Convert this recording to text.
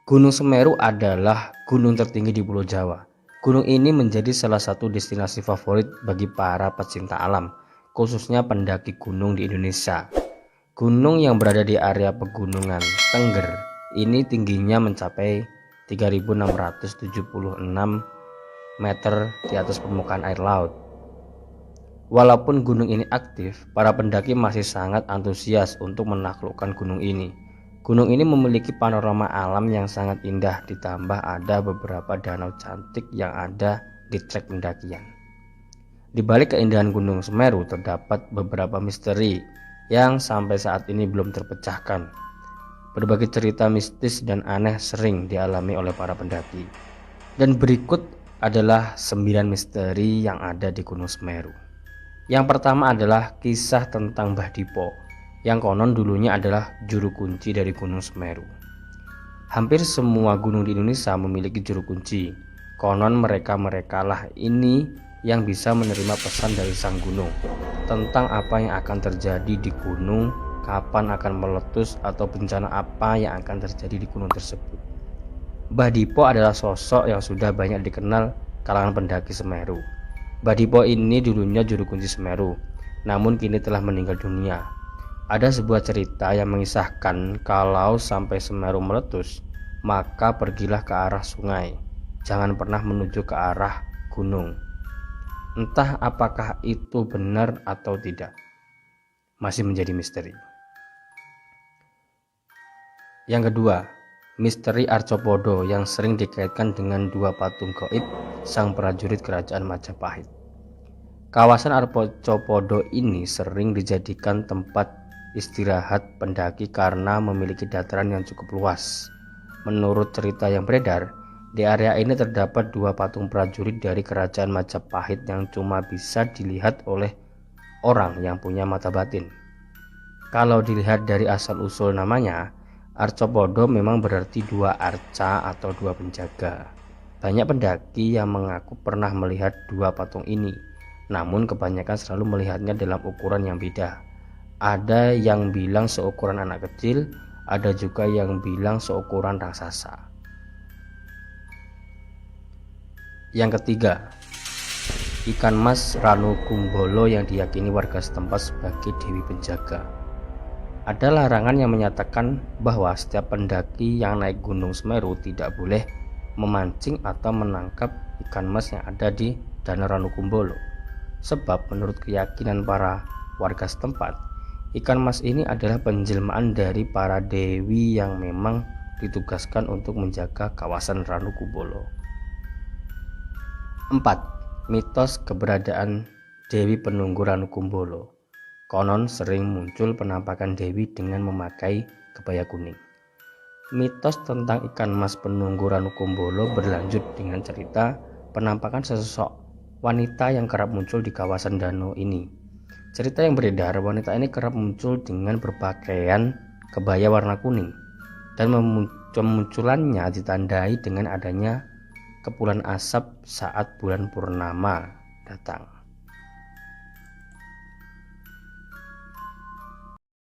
Gunung Semeru adalah gunung tertinggi di Pulau Jawa. Gunung ini menjadi salah satu destinasi favorit bagi para pecinta alam, khususnya pendaki gunung di Indonesia. Gunung yang berada di area pegunungan Tengger ini tingginya mencapai 3.676 meter di atas permukaan air laut. Walaupun gunung ini aktif, para pendaki masih sangat antusias untuk menaklukkan gunung ini. Gunung ini memiliki panorama alam yang sangat indah, ditambah ada beberapa danau cantik yang ada di trek pendakian. Di balik keindahan Gunung Semeru terdapat beberapa misteri yang sampai saat ini belum terpecahkan. Berbagai cerita mistis dan aneh sering dialami oleh para pendaki. Dan berikut adalah 9 misteri yang ada di Gunung Semeru. Yang pertama adalah kisah tentang Mbah Dipo, yang konon dulunya adalah juru kunci dari Gunung Semeru. Hampir semua gunung di Indonesia memiliki juru kunci. Konon mereka-merekalah ini yang bisa menerima pesan dari sang gunung tentang apa yang akan terjadi di gunung, kapan akan meletus, atau bencana apa yang akan terjadi di gunung tersebut. Mbah Dipo adalah sosok yang sudah banyak dikenal kalangan pendaki Semeru. Mbah Dipo ini dulunya juru kunci Semeru, namun kini telah meninggal dunia. Ada sebuah cerita yang mengisahkan kalau sampai Semeru meletus, maka pergilah ke arah sungai. Jangan pernah menuju ke arah gunung. Entah apakah itu benar atau tidak, masih menjadi misteri. Yang kedua, misteri Arcopodo yang sering dikaitkan dengan dua patung gaib sang prajurit kerajaan Majapahit. Kawasan Arcopodo ini sering dijadikan tempat istirahat pendaki karena memiliki dataran yang cukup luas. Menurut cerita yang beredar, di area ini terdapat dua patung prajurit dari kerajaan Majapahit yang cuma bisa dilihat oleh orang yang punya mata batin. Kalau dilihat dari asal-usul namanya, Arcopodo memang berarti dua arca atau dua penjaga. Banyak pendaki yang mengaku pernah melihat dua patung ini, namun kebanyakan selalu melihatnya dalam ukuran yang beda. Ada yang bilang seukuran anak kecil, ada juga yang bilang seukuran raksasa. Yang ketiga, ikan mas Ranu Kumbolo yang diyakini warga setempat sebagai dewi penjaga. Ada larangan yang menyatakan bahwa setiap pendaki yang naik Gunung Semeru tidak boleh memancing atau menangkap ikan mas yang ada di Danau Ranu Kumbolo. Sebab menurut keyakinan para warga setempat, ikan mas ini adalah penjelmaan dari para dewi yang memang ditugaskan untuk menjaga kawasan Ranu Kumbolo. 4. Mitos keberadaan Dewi Penunggu Ranu Kumbolo. Konon sering muncul penampakan Dewi dengan memakai kebaya kuning. Mitos tentang ikan mas penunggu Ranu Kumbolo berlanjut dengan cerita penampakan sesosok wanita yang kerap muncul di kawasan danau ini. Cerita yang beredar, wanita ini kerap muncul dengan berpakaian kebaya warna kuning, dan kemunculannya ditandai dengan adanya kepulan asap saat bulan purnama datang.